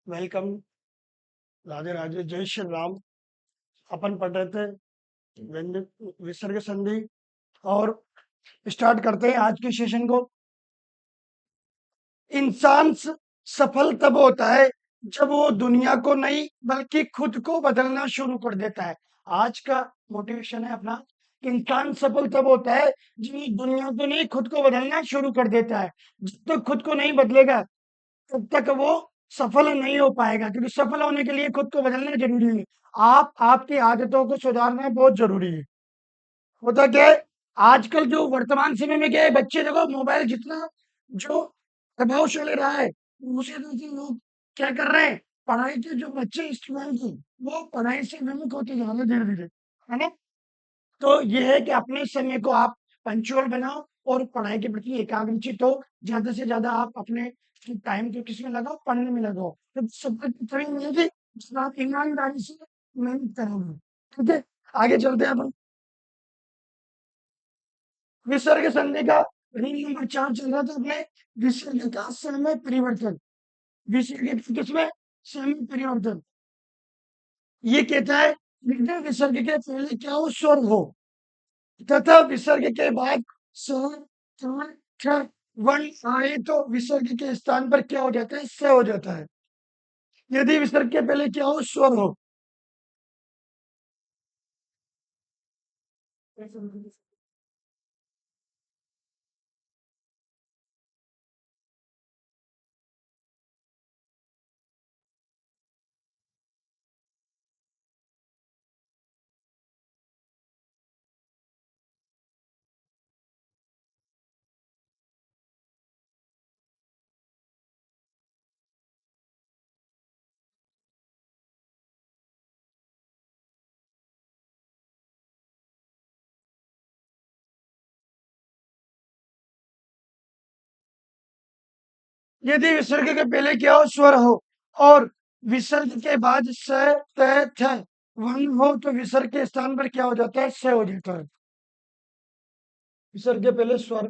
Welcome. Radhe Radhe, जय श्री राम। अपन पढ़ रहे थे विसर्ग संधि और स्टार्ट करते हैं आज के सेशन को। इंसान सफल तब होता है जब वो दुनिया को नहीं बल्कि खुद को बदलना शुरू कर देता है। आज का मोटिवेशन है अपना। इंसान सफल तब होता है जब वो दुनिया को नहीं खुद को बदलना शुरू कर देता है। जब तक खुद को नहीं बदलेगा तब तक वो सफल नहीं हो पाएगा, क्योंकि सफल होने के लिए खुद को बदलना जरूरी है। आप आपकी आदतों को सुधारना बहुत जरूरी है। होता क्या है, आजकल जो वर्तमान समय में क्या है, बच्चे देखो मोबाइल जितना जो प्रभावशाली रहा है, उसी तरह से लोग क्या कर रहे हैं, पढ़ाई के जो बच्चे स्टूडेंट हैं वो पढ़ाई से विमुख होते जा रहे हैं धीरे धीरे, है ना। तो ये है कि अपने समय को आप पंक्चुअल बनाओ और पढ़ाई के प्रति एकाग्रचित हो। ज्यादा से ज्यादा आप अपने टाइम को किसमें लगाओ, पढ़ने में लगाओ, तो सब तभी मिलेगी जब आप ईमानदारी से मेहनत करोगे। ठीक है, आगे चलते हैं अपन। विसर्ग संधि का रील नंबर 4 चल रहा था अपने। विसर्ग का समय परिवर्तन। विसर्ग का किसमें, समय परिवर्तन। ये कहता है विसर्ग के पहले क्या हो, स्वर हो, तथा विसर्ग के बाद स्वर त्वरण ठ वर्ण आए तो विसर्ग के स्थान पर क्या हो जाता है, स हो जाता है। यदि विसर्ग के पहले क्या हो, स्वर हो। यदि विसर्ग के पहले क्या हो, स्वर हो, और विसर्ग के बाद स त थ वर्ण हो तो विसर्ग के स्थान पर क्या हो जाता है, स हो जाता है। विसर्ग के पहले स्वर,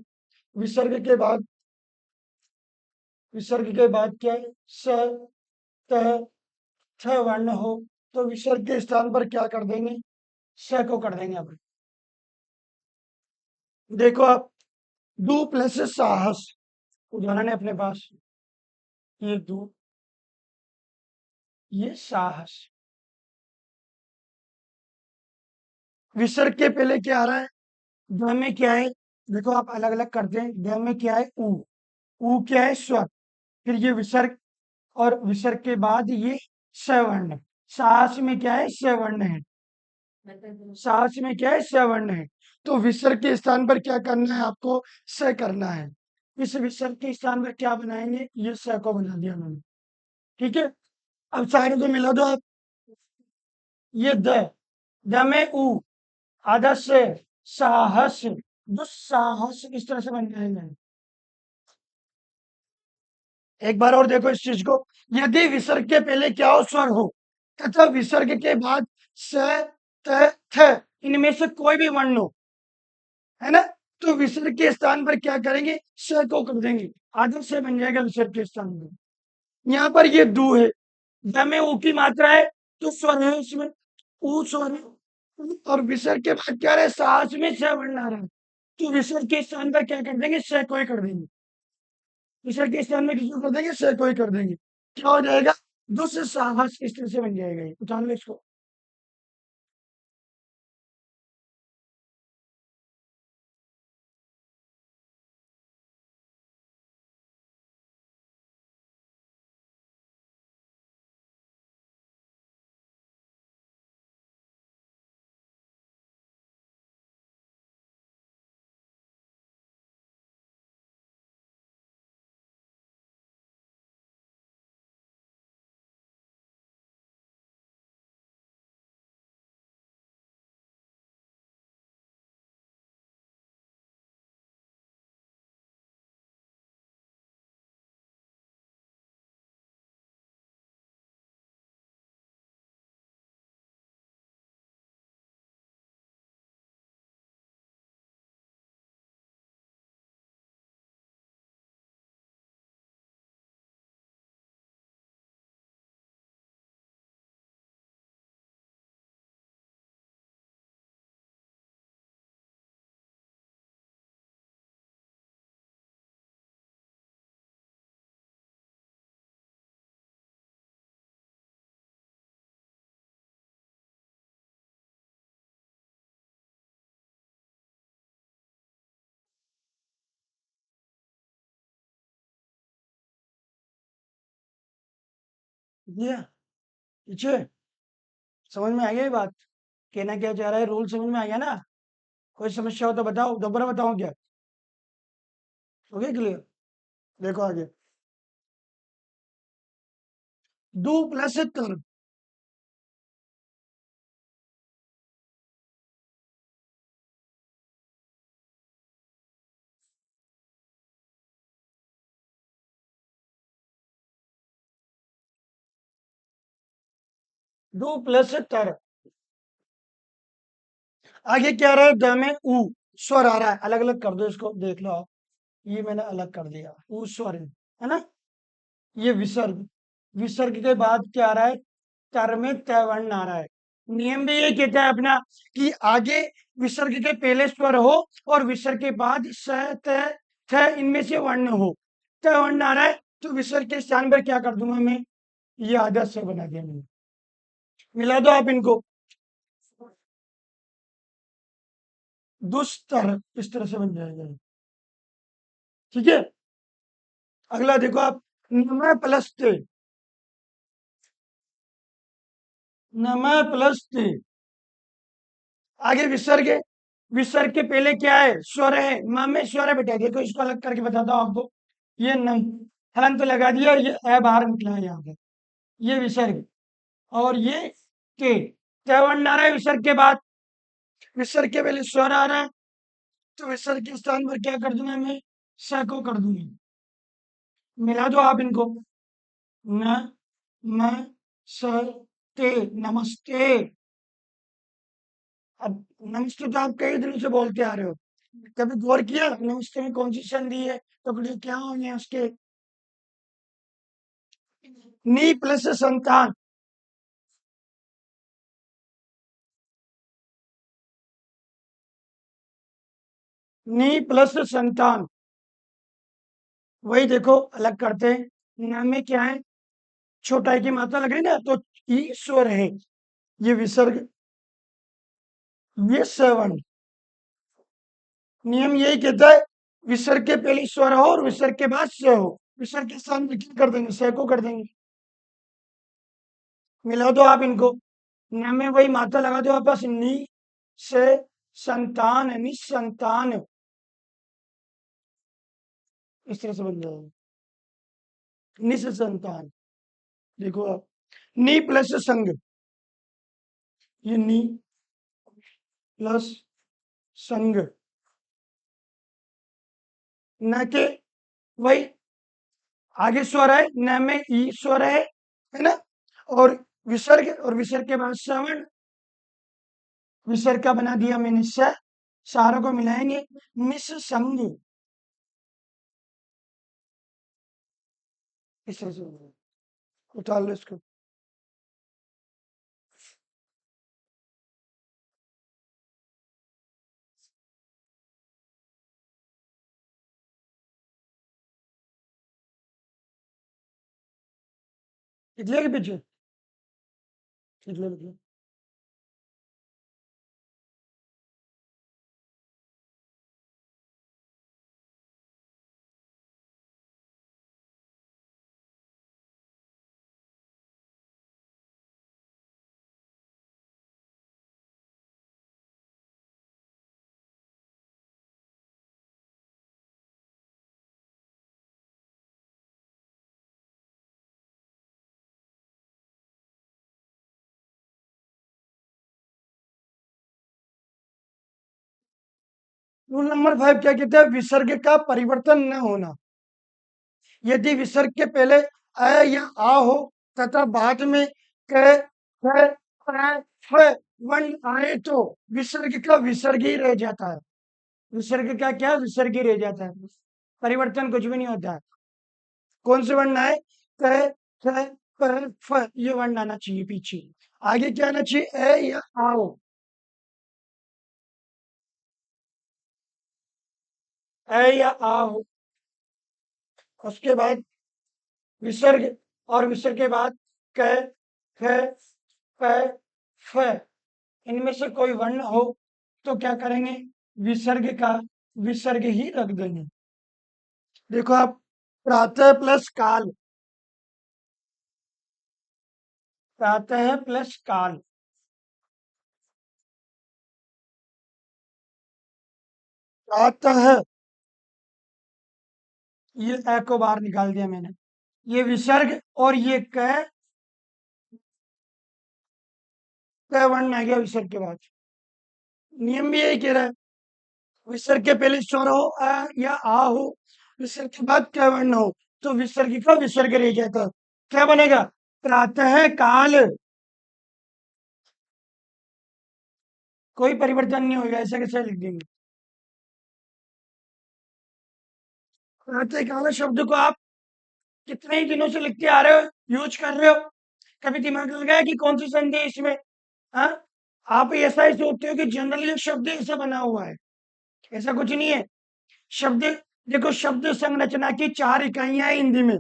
विसर्ग के बाद, विसर्ग के बाद क्या है, स त थ वर्ण हो तो विसर्ग के स्थान पर क्या कर देंगे, स को कर देंगे अपन। देखो आप, डू प्लस साहस, उदाहरण है अपने पास। ये डू, ये साहस। विसर्ग के पहले क्या आ रहा है, द में क्या है, देखो आप अलग अलग करते हैं। द में क्या है, ऊ क्या है, स्वर। फिर ये विसर्ग, और विसर्ग के बाद ये सवर्ण है। साहस में क्या है, सवर्ण है। साहस में क्या है, सवर्ण है। तो विसर्ग के स्थान पर क्या करना है आपको, स करना है। इस विसर्ग के स्थान पर क्या बनाएंगे, ये स को बना दिया मैंने। ठीक है, अब सारे को मिला दो आप। ये द में ऊ, आधा से, साहस, दुस्साहस, इस तरह से बन जाएंगे। एक बार और देखो इस चीज को। यदि विसर्ग के पहले क्या हो, स्वर हो, तथा विसर्ग के बाद स त थ इनमें से कोई भी वर्ण हो, है ना, तो विसर्ग के स्थान पर क्या करेंगे, स को कर देंगे। आदर से बन जाएगा विसर्ग के स्थान पर। यहाँ पर ये दू है, द में ऊ की मात्रा है तो स्वर है इसमें, ऊ स्वर है। और विसर्ग के बाद क्या रहे, साहस में स वर्ण आ रहा है, तो विसर्ग के स्थान पर क्या कर देंगे, स को ही कर देंगे। विसर्ग के स्थान में किसको कर देंगे, स को ही कर देंगे। क्या हो जाएगा, दुस्साहस, इस तरह से बन जाएगा ये। उठान लो इसको। लिया पीछे। समझ में आ गया ये बात? कहना क्या चाह रहा है, रूल समझ में आ गया ना? कोई समस्या हो तो बताओ, दोबारा बताऊं क्या? हो गया क्लियर? देखो आगे। दो प्लस कर। दो प्लस कर। आगे क्या आ रहा है? द में ऊ स्वर आ रहा है, अलग अलग कर दो इसको, देख लो आप। ये मैंने अलग कर दिया, ऊ स्वर है ना? ये विसर्ग। विसर्ग के बाद क्या आ रहा है? तर में तय वर्ण आ रहा है। नियम भी ये कहता है अपना कि आगे विसर्ग के पहले स्वर हो और विसर्ग के बाद स त थ इनमें से वर्ण हो। तय वर्ण आ रहा है तो विसर्ग के स्थान पर क्या कर दूंगा मैं? ये आदत से बना दिया मैंने। मिला दो आप इनको। दुस्तर इस तरह से बन जाएगा ये। ठीक है। अगला देखो आप। नमः प्लस ते। नमः प्लस ते। आगे विसर्ग है। विसर्ग के पहले क्या है? स्वर है। म में स्वर है बेटा, देखो इसको अलग करके बताता हूँ आपको। ये नम हलन तो लगा दिया, ये ए बाहर निकला है यहाँ पे। ये विसर्ग और ये के। त्यवर्ण आ रहा है विसर्ग के बाद। विसर्ग के पहले स्वर आ रहा है तो विसर्ग के स्थान पर क्या कर दूंगा मैं? स को कर दूंगा। मिला दो आप इनको। न म स ते नमस्ते। अब नमस्ते तो आप कई दिनों से बोलते आ रहे हो, कभी गौर किया नमस्ते में कौन सी संधि है? तो क्या होंगे उसके? नी प्लस संतान। नी प्लस संतान। वही देखो अलग करते हैं। नाम में क्या है? छोटा ई की मात्रा लग रही ना, तो ई स्वर है। ये विसर्ग, ये श्रवण। नियम यही कहता है विसर्ग के पहले स्वर हो और विसर्ग के बाद स हो। विसर्ग के सामने क्या कर देंगे? स को कर देंगे। मिला दो आप इनको। नियम में वही मात्रा लगा दो वापस। नी से संतान, निसंतान। इस तरह से बन जाएगा निसंतान। देखो आप। नी प्लस संग। ये नी प्लस संग। न के वही आगे स्वर है, न में ई स्वर है ना? और विसर्ग के बाद श्रवण। विसर्ग का बना दिया मैंने स। सारों को मिलाएंगे। निसंग। इस तरह से उतार लो इसको। निकले के पीछे निकले निकले। रूल नंबर 5 क्या कहता है? विसर्ग का परिवर्तन न होना। यदि विसर्ग के पहले अ या आ हो तथा बाद में क ख प फ वर्ण आए तो विसर्ग का विसर्ग ही रह जाता है। विसर्ग का क्या? विसर्ग ही रह जाता है। परिवर्तन कुछ भी नहीं होता है। कौन से वर्ण आए? क ख प फ ये वर्ण आना चाहिए पीछे। आगे क्या आना चाहिए? ए या आओ। ए या आओ। उसके बाद विसर्ग और विसर्ग के बाद क ख प फ इनमें से कोई वर्ण हो तो क्या करेंगे? विसर्ग का विसर्ग ही रख देंगे। देखो आप। प्रातः प्लस काल। प्रातः प्लस काल। प्रातः, ये अ को बाहर निकाल दिया मैंने। ये विसर्ग, और ये क वर्ण आ गया विसर्ग के बाद। नियम भी यही कह रहा है, विसर्ग के पहले स्वर हो, अ या आ हो, विसर्ग के बाद क वर्ण हो, तो विसर्ग का विसर्ग रह जाता है। क्या बनेगा? प्रातः काल। कोई परिवर्तन नहीं होगा, ऐसा कैसे लिख देंगे? प्रातः काल शब्द को आप कितने ही दिनों से लिखते आ रहे हो, यूज कर रहे हो, कभी दिमाग लगाया कि कौन सी संधि है इसमें? हाँ, आप ऐसा ही सोचते हो कि जनरली ये शब्द ऐसा बना हुआ है। ऐसा कुछ नहीं है। शब्द, देखो, शब्द संरचना की चार इकाइयां हैं हिंदी में: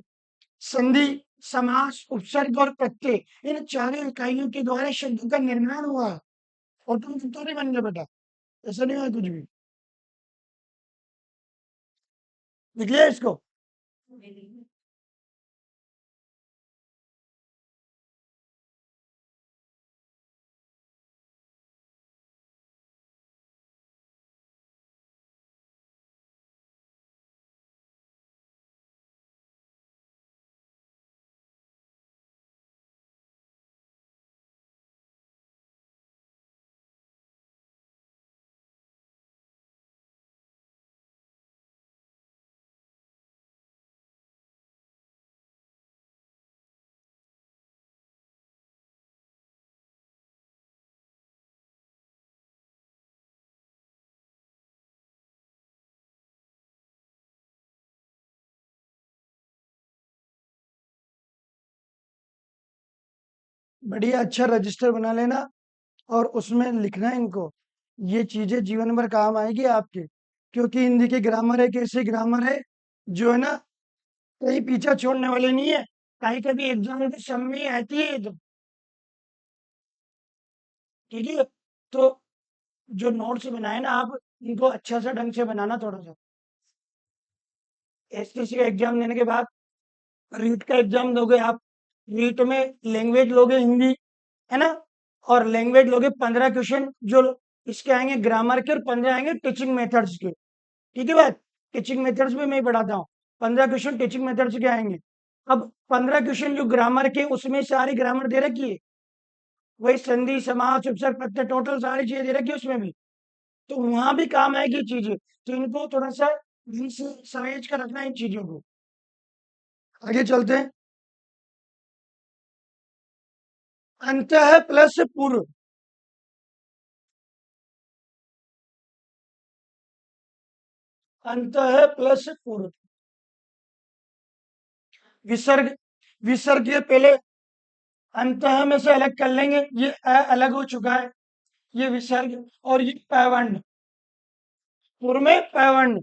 संधि, समास, उपसर्ग और प्रत्यय। इन चारों इकाइयों के द्वारा शब्द का निर्माण हुआ है। ऑटोमेटिक तो नहीं बन गया बेटा, ऐसा नहीं हुआ कुछ भी। लिख लिया इसको? बढ़िया, अच्छा रजिस्टर बना लेना और उसमें लिखना इनको। ये चीजें जीवन भर काम आएगी आपके, क्योंकि हिंदी की ग्रामर एक ऐसी ग्रामर है जो है ना, कहीं पीछा छोड़ने वाली नहीं है। कहीं कभी एग्जाम के समय में आती है तो, ठीक है? तो जो नोट्स बनाए ना आप, इनको अच्छा सा ढंग से बनाना थोड़ा सा। एसटीसी का एग्जाम देने के बाद रीट का एग्जाम दोगे आप। रीट में लैंग्वेज लोगे हिंदी, है ना? और लैंग्वेज लोगे 15 क्वेश्चन, जो इसके आएंगे ग्रामर के, और 15 आएंगे टीचिंग मेथड्स के। ठीक है बात? टीचिंग मेथड्स भी मैं ही पढ़ाता हूँ। 15 क्वेश्चन टीचिंग मेथड्स के आएंगे। अब 15 क्वेश्चन जो ग्रामर के, उसमें सारी ग्रामर दे रखी है, वही संधि, समास, उपसर्ग, प्रत्यय, टोटल सारी चीजें दे रखी है उसमें भी। तो वहां भी काम आएगी चीजें, तो इनको थोड़ा सा ढंग से सहेज कर रखना इन चीजों को। आगे चलते हैं। अंतः प्लस पूर्व। अंतः प्लस पूर्व। विसर्ग, विसर्ग के पहले अंतः में से अलग कर लेंगे, ये अ अलग हो चुका है, ये विसर्ग, और ये पैवर्ण। पूर्व में पैवर्ण।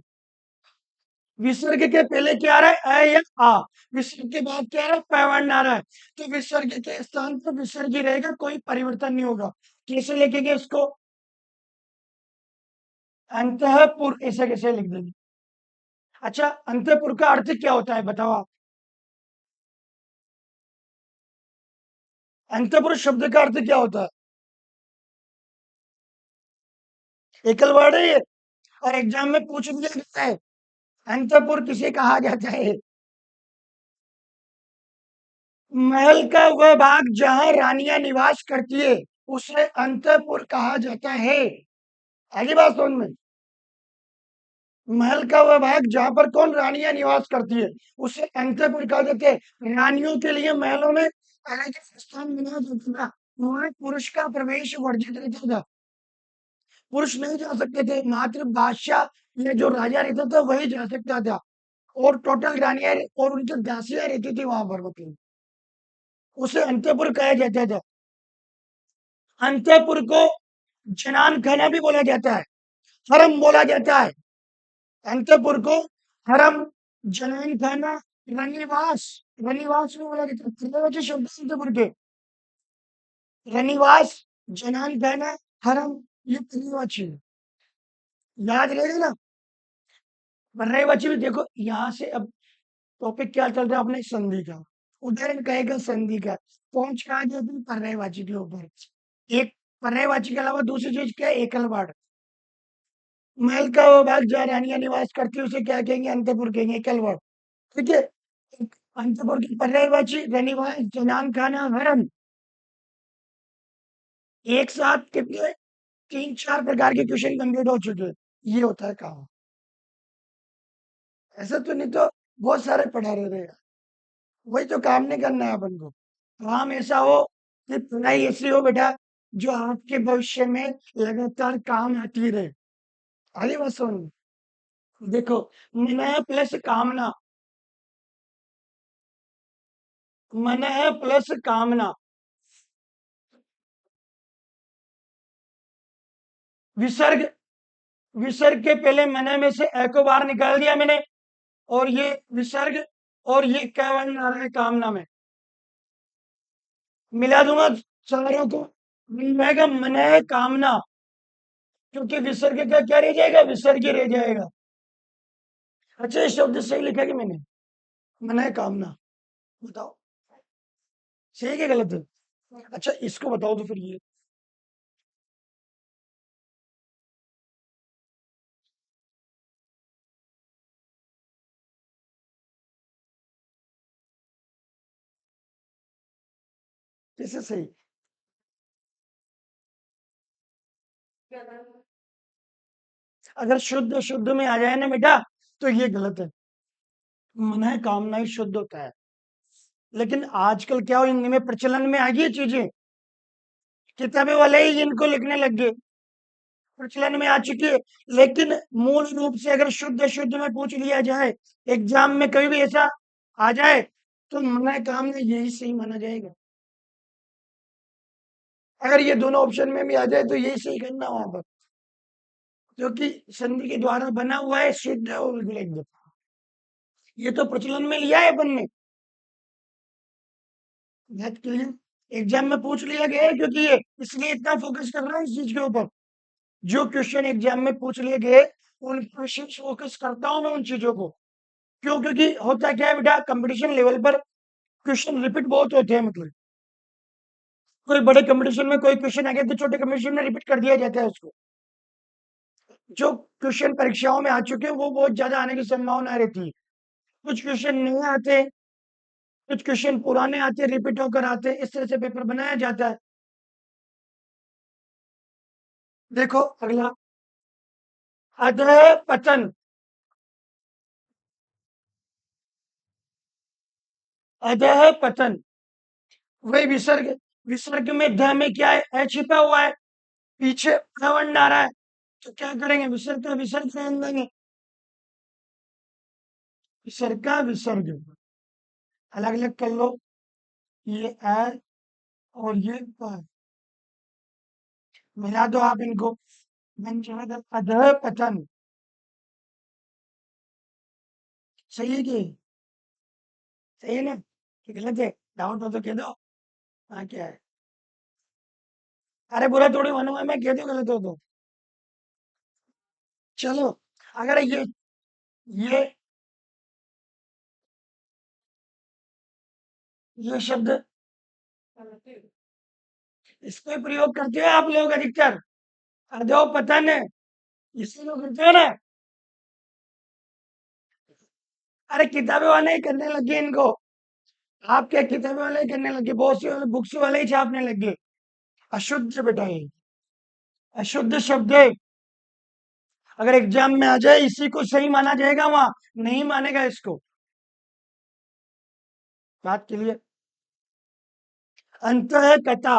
विसर्ग के पहले क्या आ रहा है? अ या आ। विसर्ग के बाद क्या आ रहा है? पैवर्ण आ रहा है। तो विसर्ग के स्थान पर विसर्ग ही रहेगा, कोई परिवर्तन नहीं होगा। कैसे लिखेंगे इसको? अंतःपुर, ऐसे कैसे लिख देंगे? अच्छा, अंतःपुर का अर्थ क्या होता है बताओ आप? अंतःपुर शब्द का अर्थ क्या होता है? एकल वर्ड है ये, और एग्जाम में पूछ दिया गया है। अंतःपुर किसे कहा जाता है? महल का वह भाग जहां रानियां निवास करती है, उसे अंतःपुर कहा जाता है। आगे बात समझ में? महल का वह भाग जहां पर कौन, रानियां निवास करती है, उसे अंतःपुर कहा जाता है। रानियों के लिए महलों में अलग स्थान बना जाता था, वहां पुरुष का प्रवेश वर्जित रहता था। पुरुष नहीं जा सकते थे, मात्र बादशाह या जो राजा रहता था वही जा सकता था। और टोटल रानियां और उनकी दासियां रहती थी वहां पर, मतलब उसे अंतःपुर कहा जाता था। अंतःपुर को जनान खाना भी बोला जाता है, हरम बोला जाता है। अंतःपुर को हरम, जनान खाना, रनिवास, रनिवास भी बोला जाता है। तीनों बचे शब्द अंतःपुर के: रनिवास, जनान खाना, हरम। ये तीनों अच्छी याद रहेगा ना? रही बची भी, देखो यहाँ से अब टॉपिक क्या चल रहा है अपने, संधि का। उदाहरण कहेगा संधि का। पहुंच कहाँ जाती है? पर्यायवाची के ऊपर। एक पर्यायवाची के अलावा दूसरी चीज क्या है? एकल वर्ड। महल का वो भाग जहाँ रानियां निवास करती है उसे क्या कहेंगे? अंतपुर कहेंगे, एकल वर्ड। ठीक है। अंतपुर की पर्यायवाची रनिवास, जनान खाना, हरम। एक साथ कितने? 3-4 प्रकार के क्वेश्चन कंप्लीट हो चुके हैं। ये होता है काम। ऐसा तो नहीं तो बहुत सारे पढ़ा रहे थे। वही तो काम नहीं करना है अपन को। काम ऐसा हो कि पढ़ाई ऐसी हो बेटा जो आपके भविष्य में लगातार काम आती रहे। आगे बात सुन। देखो, मन प्लस कामना। मन प्लस कामना। विसर्ग। विसर्ग के पहले मन में से ए को बाहर निकाल दिया मैंने, और ये विसर्ग, और ये क्या बन रहा है? कामना में मिला दूंगा चारों को, मिल जाएगा मन कामना। क्योंकि विसर्ग का क्या रह जाएगा? विसर्ग ही रह जाएगा। अच्छा, ये शब्द सही लिखा कि मैंने? मन कामना। बताओ, सही है कि गलत है? अच्छा, इसको बताओ तो फिर ये कैसे सही? अगर शुद्ध शुद्ध में आ जाए ना बेटा, तो ये गलत है। मन कामना ही शुद्ध होता है। लेकिन आजकल क्या हो, इनमें प्रचलन में आ गई ये चीजें। किताबें वाले ही इनको लिखने लग गए, प्रचलन में आ चुकी है। लेकिन मूल रूप से अगर शुद्ध शुद्ध में पूछ लिया जाए, एग्जाम में कभी भी ऐसा आ जाए, तो मन कामना यही सही माना जाएगा। अगर ये दोनों ऑप्शन में भी आ जाए तो यही सही करना वहां पर, क्योंकि संधि के द्वारा बना हुआ है, शुद्ध और विलग्न। ये तो प्रचलन में लिया है अपन ने। बात क्लियर? एग्जाम में पूछ लिया गया है, क्योंकि ये इसलिए इतना फोकस कर रहा है इस चीज के ऊपर। जो क्वेश्चन एग्जाम में पूछ लिए गए, उन क्वेश्चन फोकस करता हूं मैं उन चीजों को। क्यों? क्योंकि होता क्या है बेटा, कंपटीशन लेवल पर क्वेश्चन रिपीट बहुत होते हैं। मतलब कोई बड़े कंपटीशन में कोई क्वेश्चन आ गया तो छोटे कंपटीशन में रिपीट कर दिया जाता है उसको। जो क्वेश्चन परीक्षाओं में आ चुके हैं वो बहुत ज्यादा आने की संभावना रहती है। कुछ क्वेश्चन नहीं आते, कुछ क्वेश्चन पुराने आते, रिपीट होकर आते, इस तरह से पेपर बनाया जाता है। देखो अगला, अधः पतन। अधः पतन, वही विसर्ग। विसर्ग में ध में क्या है? ए छिपा हुआ है, पीछे प्रवर्ण आ रहा है, तो क्या करेंगे? विसर्ग का विसर्ग रहने देंगे। विसर्ग का विसर्ग अलग अलग कर लो। ये ए और ये प, मिला दो आप इनको, बन जाएगा अधः पतन। सही है कि? सही है ना? कि गलत है? डाउट हो तो कह दो। हाँ, क्या है? अरे बुरा थोड़ी मानूंगा मैं, कह दो गलत हो तो। चलो, अगर ये ये शब्द, इसका प्रयोग करते हो आप लोग अधिकतर। अधो पतन है, इसी को करते हो ना? अरे किताबें वाले ही करने लगे इनको। आप क्या, किताबें वाले ही करने लगे, बहुत सी बुक्स वाले ही छापने लगे। अशुद्ध बेटा ये, अशुद्ध शब्द है। अगर एग्जाम में आ जाए इसी को सही माना जाएगा, वहां नहीं मानेगा इसको। बात क्लियर? अंत है कथा।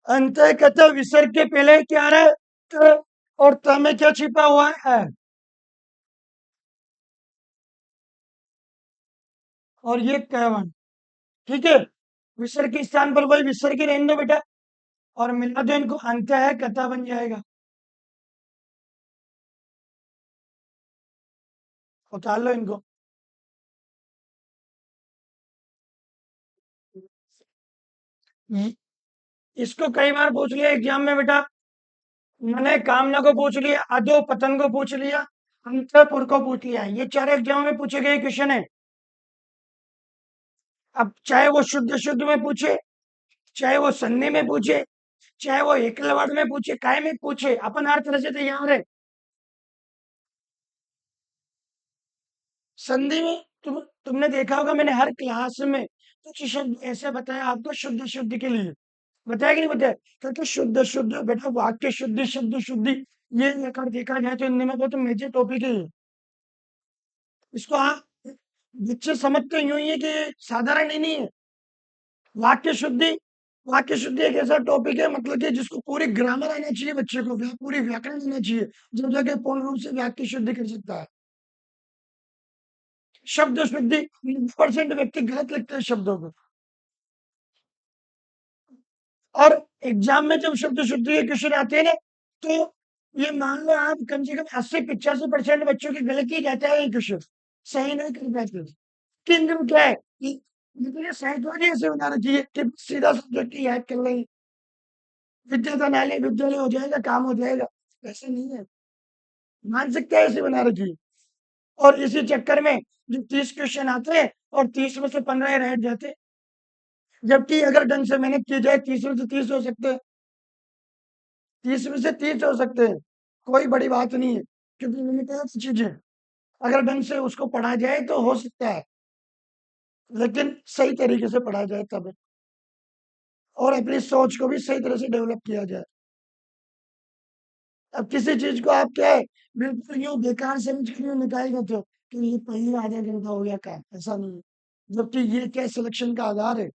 अंत है कथा, विसर्ग के पहले क्या आ रहा है? त, और त में क्या छिपा हुआ है? और ये कैवन। ठीक है, विसर्ग के स्थान पर वही विसर्ग ही रहने दो बेटा, और मिला दो इनको, अंत है कथा बन जाएगा। उतार लो इनको। इसको कई बार पूछ लिया एग्जाम में बेटा, मैंने कामना को पूछ लिया, अधो पतन को पूछ लिया, अंतपुर को पूछ लिया। ये चार एग्जाम में पूछे गए क्वेश्चन है। अब चाहे वो शुद्ध शुद्ध में पूछे, चाहे वो संधि में पूछे, चाहे वो एकलवाड़ में पूछे, काय में पूछे, अपन हर तरह से तैयार है। संधि में तुमने देखा होगा, मैंने हर क्लास में कुछ शब्द ऐसे बताया आपको शुद्ध शुद्ध के लिए। बताया कि नहीं बताया? क्योंकि शुद्ध शुद्ध बेटा, वाक्य शुद्धि, शब्द शुद्धि, ये अगर देखा जाए तो हिंदी में बहुत मेजर टॉपिक है ये। इसको आप बच्चे समझते यूं ही है कि ये साधारण ही नहीं है। वाक्य शुद्धि, वाक्य शुद्धि एक ऐसा टॉपिक है, मतलब कि जिसको पूरी ग्रामर आना चाहिए बच्चे को, पूरी व्याकरण आना चाहिए, जब जाके पूर्ण रूप से वाक्य शुद्धि कर सकता है। शब्द शुद्धि, 90% व्यक्ति गलत लिखते हैं शब्दों को। और एग्जाम में जब शब्द शुद्धि के क्वेश्चन आते हैं ना, तो ये मान लो आप कम से कम 80-85% बच्चों की गलती रहता है, ये क्वेश्चन सही नहीं कर पाते। केंद्र क्या है कि मतलब ये साइंटिफिक ऐसे बना रखी है कि सीधा सब्जेक्ट याद कर लेंगे, विद्या का नाले विद्यालय हो जाएगा, काम हो जाएगा। ऐसे नहीं है, मानसिकता ऐसी बना रखी है। और इसी चक्कर में जो 30 क्वेश्चन आते हैं और 30 में से 15 रह जाते हैं, जबकि अगर ढंग से मेहनत की जाए 30 में से 30 हो सकते हैं, 30 में से 30 हो सकते हैं, कोई बड़ी बात नहीं है। क्योंकि मैंने कहा चीजें अगर ढंग से उसको पढ़ा जाए तो हो सकता है, लेकिन सही तरीके से पढ़ा जाए तब, और अपनी सोच को भी सही तरह से डेवलप किया जाए। अब किसी चीज को आप क्या है, बिल्कुल यूं बेकार समझ के यूं निकाल देते हो कि ये पहले आधा घंटा हो गया काम, ऐसा नहीं है। जबकि ये क्या सिलेक्शन का आधार है,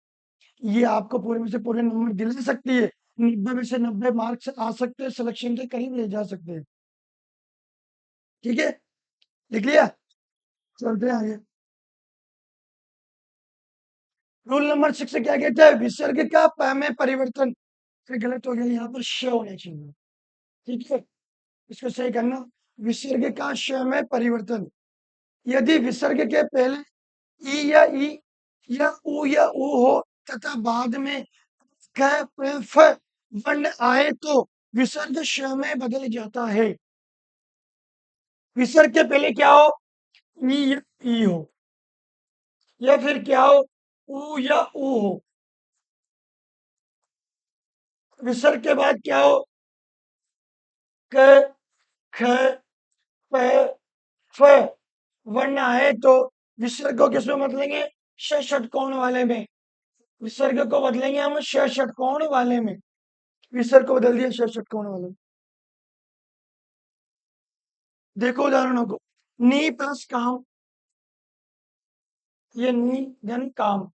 ये आपको पूरे में से पूरे नंबर दिला सकती है, 90 में से 90 मार्क्स आ सकते हैं, सिलेक्शन के करीब ले जा सकते हैं। ठीक है, लिख लिया, चलते हैं आगे। रूल नंबर 6 से क्या कहता है, विसर्ग का प में परिवर्तन। फिर गलत हो गया, यहाँ पर श होना चाहिए। ठीक है, इसको सही करना। विसर्ग का श में परिवर्तन, यदि विसर्ग के पहले ई या ई या उ हो तथा बाद में क प फ वर्ण आए तो विसर्ग श में बदल जाता है। विसर्ग के पहले क्या हो, ई या ई हो, या फिर क्या हो, उ या उ हो। विसर्ग के बाद क्या हो, क ख प फ वर्ण आए तो विसर्ग को किसमें बदलेंगे, श षटकोण वाले में। विसर्ग को बदलेंगे हम श षटकोण वाले में। विसर्ग को बदल दिया श षटकोण वाले में। देखो उदाहरणों को, नी प्लस काम, ये नी धन काम,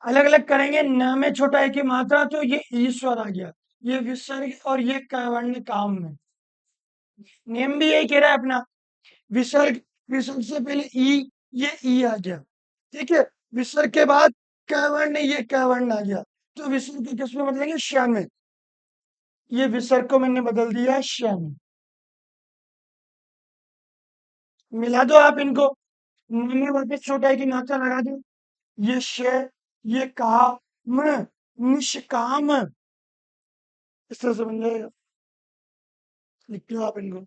अलग अलग करेंगे। न में छोटा है की मात्रा, तो ये ईश्वर आ गया, ये विसर्ग, और ये वर्ण काम में। नियम भी यही कह रहा है अपना, विसर्ग, विसर्ग से पहले ई, ये ई आ गया। ठीक है, विसर्ग के बाद क वर्ण, ये क वर्ण आ गया, तो विसर्ग को किसमें बदलेंगे, श में। ये विसर्ग को मैंने बदल दिया श में। मिला दो आप इनको, न में वापस छोटा है की मात्रा लगा दो, ये श, ये काम, निष्काम, इस तरह से बन जाएगा। लिखते हो आप इनको।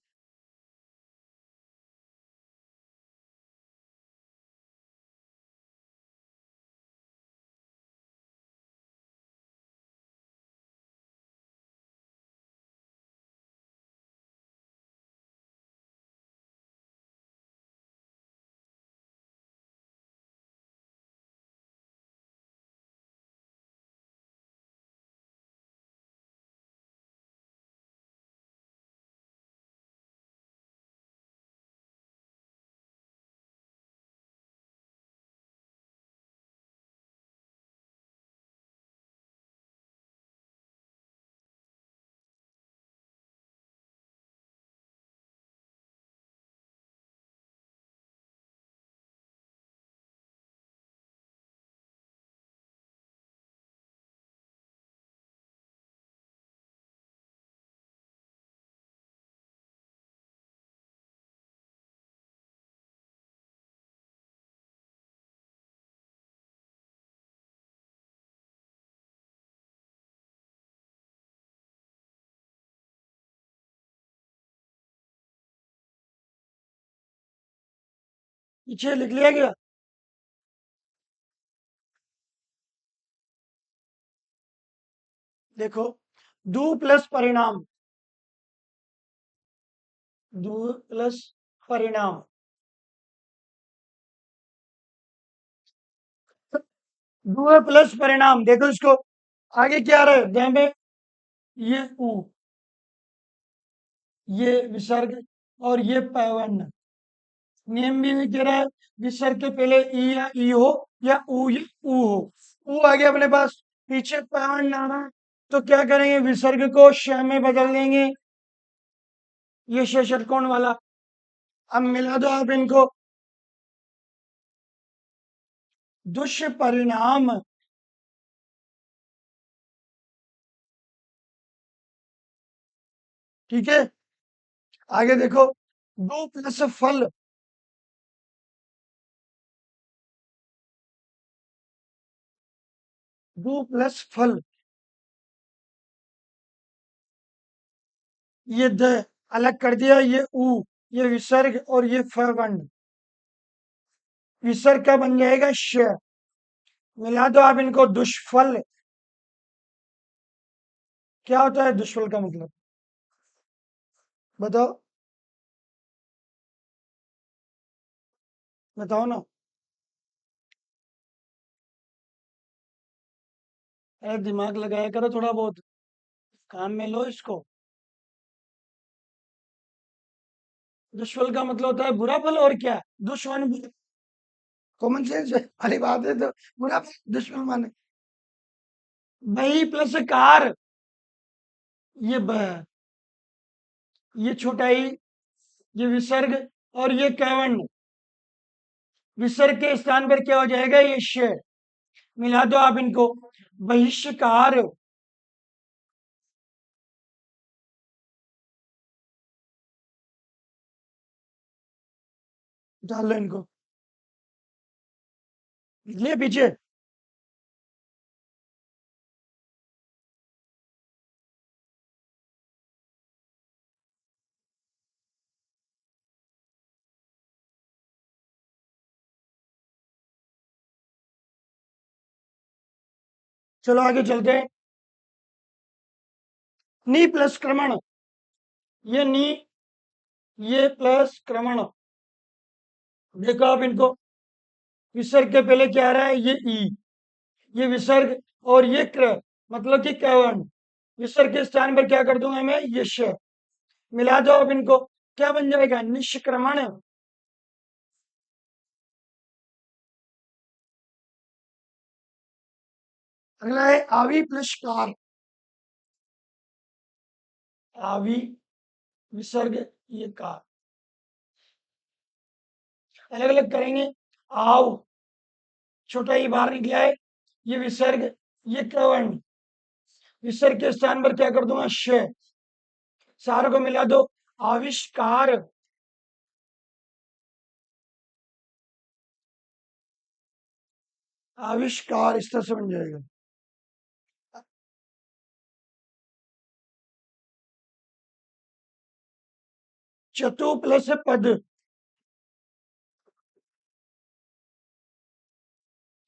पीछे लिख लिया गया। देखो, दू प्लस परिणाम, दू प्लस परिणाम, दू प्लस परिणाम, देखो इसको, आगे क्या आ रहा है ध्यान में, ये ऊ, ये विसर्ग और ये पैवर्ण। नियम भी नहीं कह रहा है विसर्ग के पहले ई या ई हो या ऊ हो। ऊ आ गया अपने पास, पीछे पैवर्ण आना है, तो क्या करेंगे, विसर्ग को श में बदल देंगे, ये ष षटकोण वाला। अब मिला दो आप इनको, दुष्परिणाम, ठीक है। आगे देखो, दो प्लस फल, दो प्लस फल, ये द अलग कर दिया, ये ऊ, ये विसर्ग और ये फ वर्ण, विसर्ग का बन जाएगा श। मिला दो आप इनको, दुष्फल, क्या होता है दुष्फल का मतलब, बताओ, बताओ ना। अरे दिमाग लगाया करो थोड़ा बहुत, काम में लो इसको। दुष्फल का मतलब होता है बुरा फल, और क्या, दुश्मन, कॉमन सेंस वाली बात है, तो बुरा फल दुश्मन माने। बही प्लस कार, ये ब, ये छोटा ई, ये विसर्ग और ये कैवर्ण, विसर्ग के स्थान पर क्या हो जाएगा, ये श। मिला दो आप इनको, बहिष्कार, डाल लो इनको, ये पीछे। चलो आगे चलते हैं, नी प्लस क्रमण, ये नी, ये प्लस क्रमण, देखो आप इनको, विसर्ग के पहले क्या आ रहा है, ये ई, ये विसर्ग और ये क्र, मतलब कि कैवर्ण, विसर्ग के स्थान पर क्या कर दूंगा मैं, ये श। मिला दो आप इनको, क्या बन जाएगा, निष्क्रमण। अगला है आवी प्लस कार, आवी, विसर्ग, ये कार, अलग अलग करेंगे। आव, छोटा ही बाहर निकला है, ये विसर्ग, ये कैवर्ण, विसर्ग के स्थान पर क्या कर दूंगा, श। सारों को मिला दो, आविष्कार, आविष्कार इस तरह से बन जाएगा। चतु प्लस पद,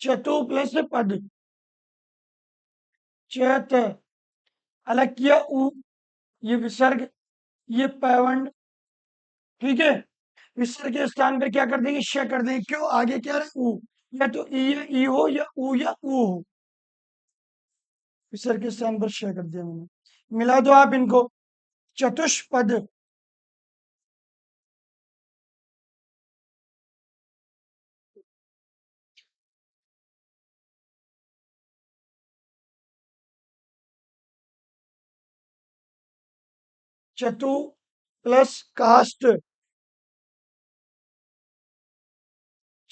चतु प्लस पद, चत, अलग किया उ, ये विसर्ग, ये पैवंड, ठीक है। विसर्ग के स्थान पर क्या कर देंगे, श कर देंगे, क्यों, आगे क्या रहा उ, या तो ई हो या उ हो, विसर्ग के स्थान पर श कर दिया मैंने। मिला दो आप इनको, चतुष्पद, चतु प्लस काष्ट,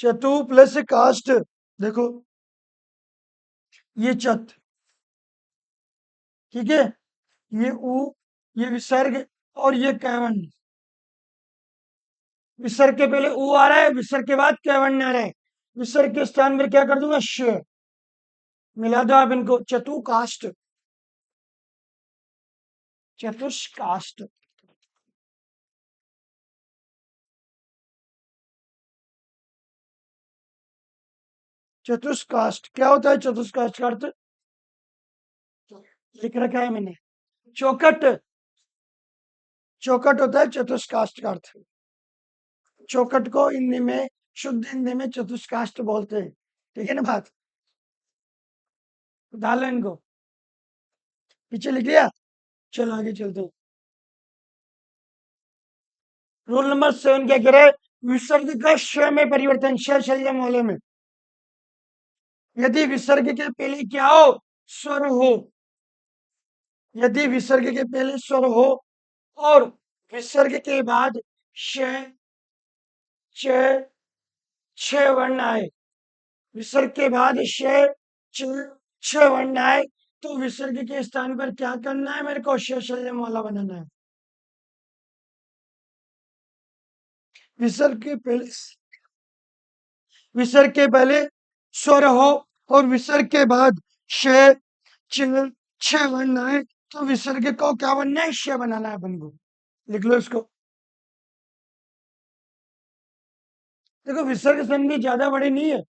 चतु प्लस काष्ट, देखो, ये चत, ठीक है, ये उ, ये विसर्ग और ये कैवर्ण, विसर्ग के पहले उ आ रहा है, विसर्ग के बाद कैवर्ण आ रहा है, विसर्ग के स्थान पर क्या कर दूंगा, श। मिला दो आप इनको, चतुकाष्ट, चतुष्काष्ट, चतुष्काष्ट क्या होता है? चतुष्काष्ट का अर्थ लिख रखा है मैंने। चौखट, चौखट होता है चतुष्काष्ट का अर्थ। चौखट को हिंदी में, शुद्ध हिंदी में चतुष्काष्ट बोलते हैं। ठीक है ना बात? डालो इनको, पीछे लिख लिया। चलो आगे चलते हैं। रूल नंबर 7 क्या कह रहा है? विसर्ग का श में परिवर्तन, श शल्यम वाले में। यदि विसर्ग के पहले क्या हो? स्वर हो। यदि विसर्ग के पहले स्वर हो और विसर्ग के बाद श, च, छ वर्ण आए, विसर्ग के बाद श, च, छ वर्ण आए, तो विसर्ग के स्थान पर क्या करना है? मेरे को श शल्यम वाला बनाना है। विसर्ग के पहले, विसर्ग के पहले स्वर हो और विसर्ग के बाद श, च, छ वर्ण आए, तो विसर्ग को क्या बनना है? श बनाना है अपन को। लिख लो इसको। देखो विसर्ग संधि ज्यादा बड़ी नहीं है।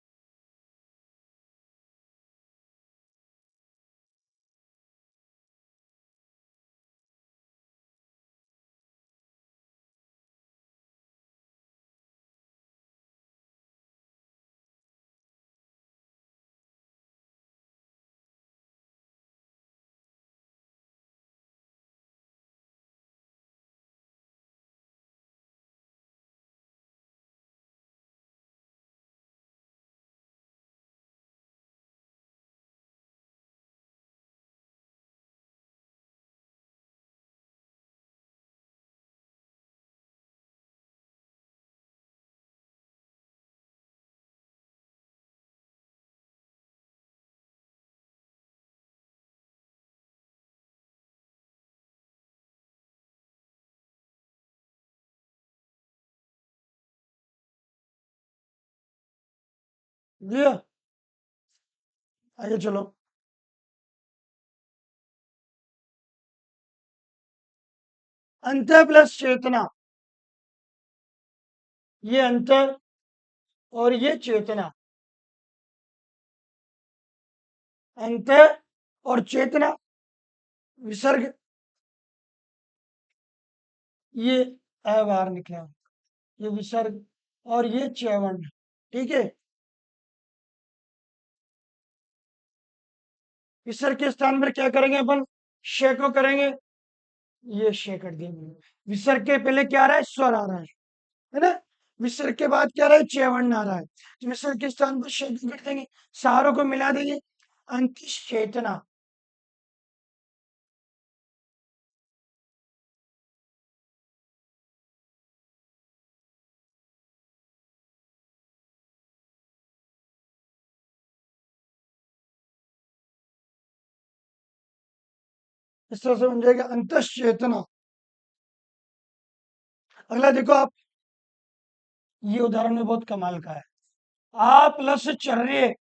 जी आगे चलो। अंत प्लस चेतना, ये अंत और ये चेतना। अंत और चेतना, विसर्ग, ये अ बाहर निकला, ये विसर्ग और ये च्यवर्ण। ठीक है। विसर्ग के स्थान पर क्या करेंगे अपन? श को करेंगे। ये श कर दिया मैंने। विसर्ग के पहले क्या आ रहा है? स्वर आ रहा है ना? विसर्ग के बाद क्या आ रहा है? च्यवर्ण आ रहा है। तो विसर्ग के स्थान पर श को कर देंगे, सहारों को मिला देंगे। अंतिश चेतना। इस तरह से बन जाएगा अंतश चेतना। अगला देखो आप, ये उदाहरण में बहुत कमाल का है। आ प्लस चर्रे,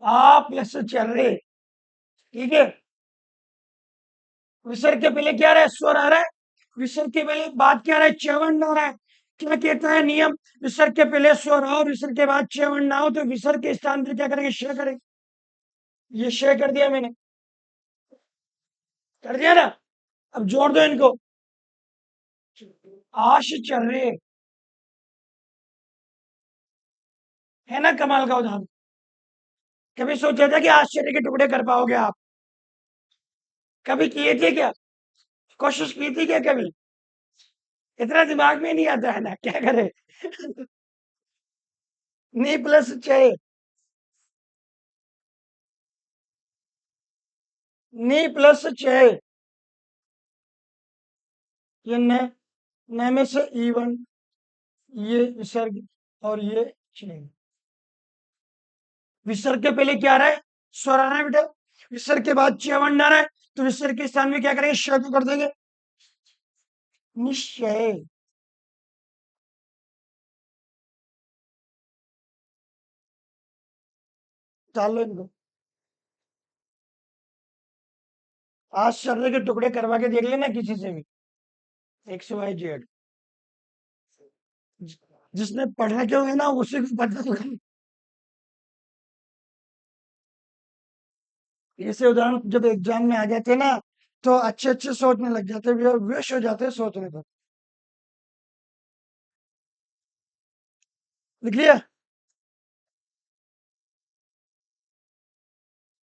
आ प्लस चर्रे। ठीक है। विसर्ग के पहले क्या आ रहा है? स्वर आ रहा है। विसर्ग के पहले बाद क्या आ रहा है? च्यवर्ण आ रहा है। क्या कहता है नियम? विसर्ग के पहले स्वर हो, विसर्ग के बाद च्यवर्ण ना हो, तो विसर्ग के स्थान पर क्या करेंगे? श करेंगे। ये श कर दिया मैंने, कर दिया ना? अब जोड़ दो इनको। आश चर्रे, है ना कमाल का उदाहरण? कभी सोचा था कि आश्चर्य के टुकड़े कर पाओगे आप? कभी किए थे क्या? कोशिश की थी क्या कभी? इतना दिमाग में नहीं आता है ना, क्या करे? नी प्लस छह, नी प्लस छह, ये न में से E1, ये विसर्ग और ये छह। विसर्ग के पहले क्या आ रहा है? स्वर आ रहा है बेटा। विसर्ग के बाद च्यवर्ण आ रहा है, तो विसर्ग के स्थान में क्या करेंगे? श को कर देंगे। निश्चय। डाल लो इनको। आज शरीर के टुकड़े करवा के देख लेना किसी से भी, XYZ। जिसने पढ़ा क्यों है ना, उसी को पता होगा। ऐसे उदाहरण जब एग्जाम में आ जाते ना तो अच्छे अच्छे सोचने लग जाते, विवश हो जाते सोचने पर। लिख लिया।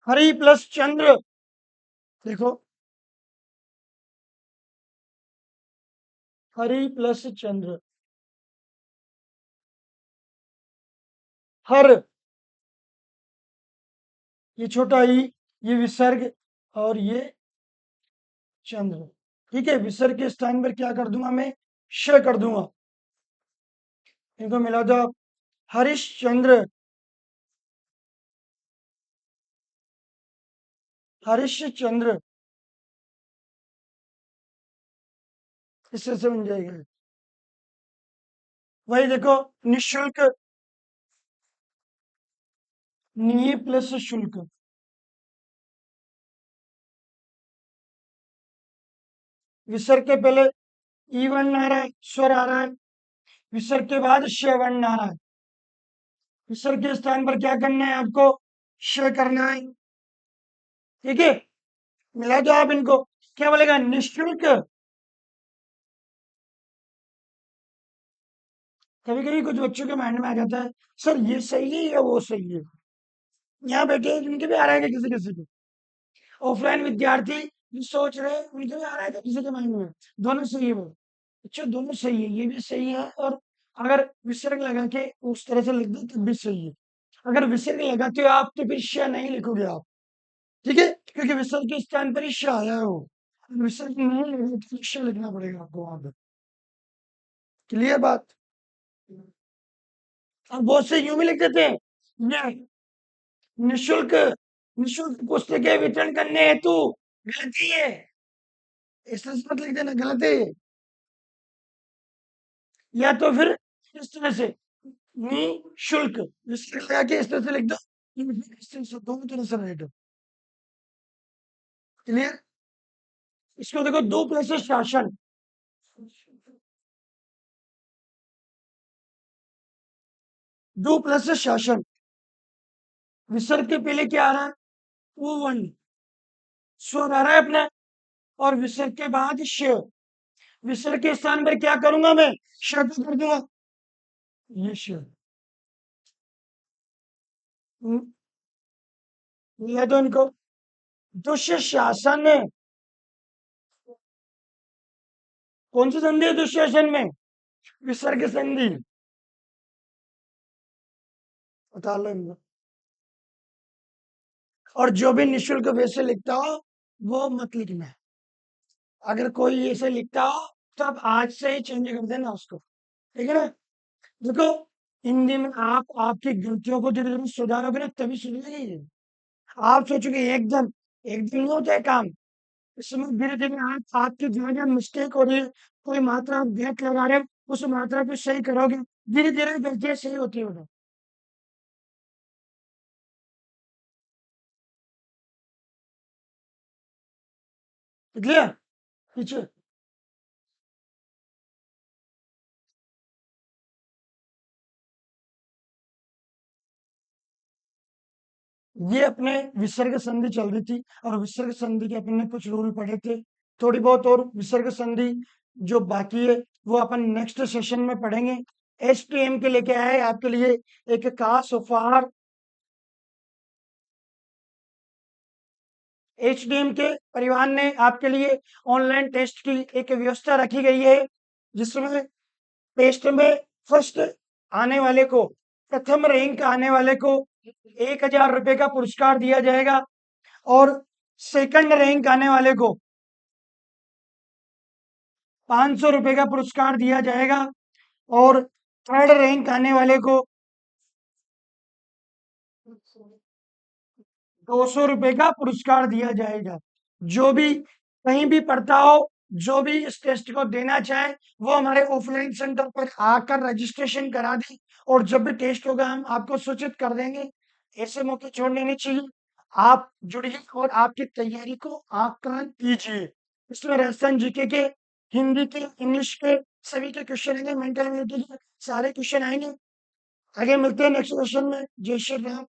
हरि प्लस चंद्र, देखो हरि प्लस चंद्र, हर, ये छोटा ई, ये विसर्ग, और ये चंद्र। ठीक है, विसर्ग के स्थान पर क्या कर दूंगा मैं, श कर दूंगा। इनको मिला दो आप, हरिश्चंद्र, हरिश्चंद्र, इससे से बन जाएगा। वही देखो, निशुल्क, नी प्लस शुल्क, विसर्ग के पहले ई वर्ण आ रहा है, स्वर आ रहा है, विसर्ग के बाद श वर्ण आ रहा है। विसर्ग के स्थान पर क्या करना है आपको, श करना है। ठीक है, मिला दो आप इनको, क्या बोलेगा, निशुल्क। कभी कभी कुछ बच्चों के माइंड में आ जाता है, सर ये सही है या वो सही है। यहाँ बैठे उनके भी आ रहा है किसी किसी को, ऑफलाइन विद्यार्थी जो सोच रहे हैं उनके भी आ रहा है किसी के माइंड में, दोनों सही है वो। अच्छा, दोनों सही है, ये भी सही है, और अगर विसर्ग लगा के उस तरह से लिख दो तब भी सही है। अगर विसर्ग लगाते हो आप तो फिर श नहीं लिखोगे आप। ठीक है, क्योंकि विसर्ग के स्थान पर ही श आया है वो, विसर्ग नहीं लगे तो श लिखना पड़ेगा आपको वहां पर। क्लियर बात। अब बहुत से यूं भी लिख देते हैं, निशुल्क, निशुल्क पुस्तकें वितरण करने हेतु, गलती है, इस तरह से मत लिख देना, गलत है। या तो फिर इस तरह से, निशुल्क, विसर्ग लगा के इस तरह से लिख दो, इस तरह से, दोनों तरह से राइट। क्लियर। इसको देखो, दो प्लस शासन, दो प्लस शासन, विसर्ग के पहले क्या आ रहा है, वो वन, स्वर आ रहा है अपना, और विसर्ग के बाद श, विसर्ग के स्थान पर क्या करूंगा मैं, शब्द कर दूंगा, ये श। ये तो इनको, दुशासन, कौन सी संधि है दुशासन में, विसर्ग संधि, बता लो इनको। और जो भी निशुल्क वैसे लिखता हो वो मत लिखना है, अगर कोई ऐसे लिखता हो तो आप आज से ही चेंज कर देना उसको। ठीक है ना। देखो, हिंदी में आप आपकी गलतियों को धीरे धीरे सुधारोगे ना तभी सुधरेगी। आप सोचोगे एकदम, एकदम नहीं होता है काम, इसमें धीरे धीरे आप, आपकी जो है मिस्टेक हो रही है, कोई मात्रा आप गलत लगा रहे हो, उस मात्रा को सही करोगे, धीरे धीरे गलतियां सही होती होगी। क्लियर। पीछे, ये अपने विसर्ग संधि चल रही थी, और विसर्ग संधि के अपने कुछ रूल पढ़े थे, थोड़ी बहुत और विसर्ग संधि जो बाकी है वो अपन नेक्स्ट सेशन में पढ़ेंगे। एसटीएम के लेके आए आपके लिए एक खास उपहार, एचडीएम के परिवार ने आपके लिए ऑनलाइन टेस्ट की एक व्यवस्था रखी गई है, जिसमें टेस्ट में फर्स्ट आने वाले को, प्रथम रैंक आने वाले को 1,000 रुपए का पुरस्कार दिया जाएगा, और सेकंड रैंक आने वाले को 500 रुपए का पुरस्कार दिया जाएगा, और थर्ड रैंक आने वाले को 200 रुपए का पुरस्कार दिया जाएगा। जो भी कहीं भी पढ़ता हो, जो भी इस टेस्ट को देना चाहे, वो हमारे ऑफलाइन सेंटर पर आकर रजिस्ट्रेशन करा दे, और जब भी टेस्ट होगा हम आपको सूचित कर देंगे। ऐसे मौके छोड़ने नहीं चाहिए। आप जुड़िए और आपकी तैयारी को आकलन कीजिए। इसमें राजस्थान जीके के, हिंदी के, इंग्लिश के सभी के क्वेश्चन आएंगे, मेंटल एबिलिटी के सारे क्वेश्चन आएंगे। आगे मिलते हैं नेक्स्ट क्वेश्चन में। जय श्री राम।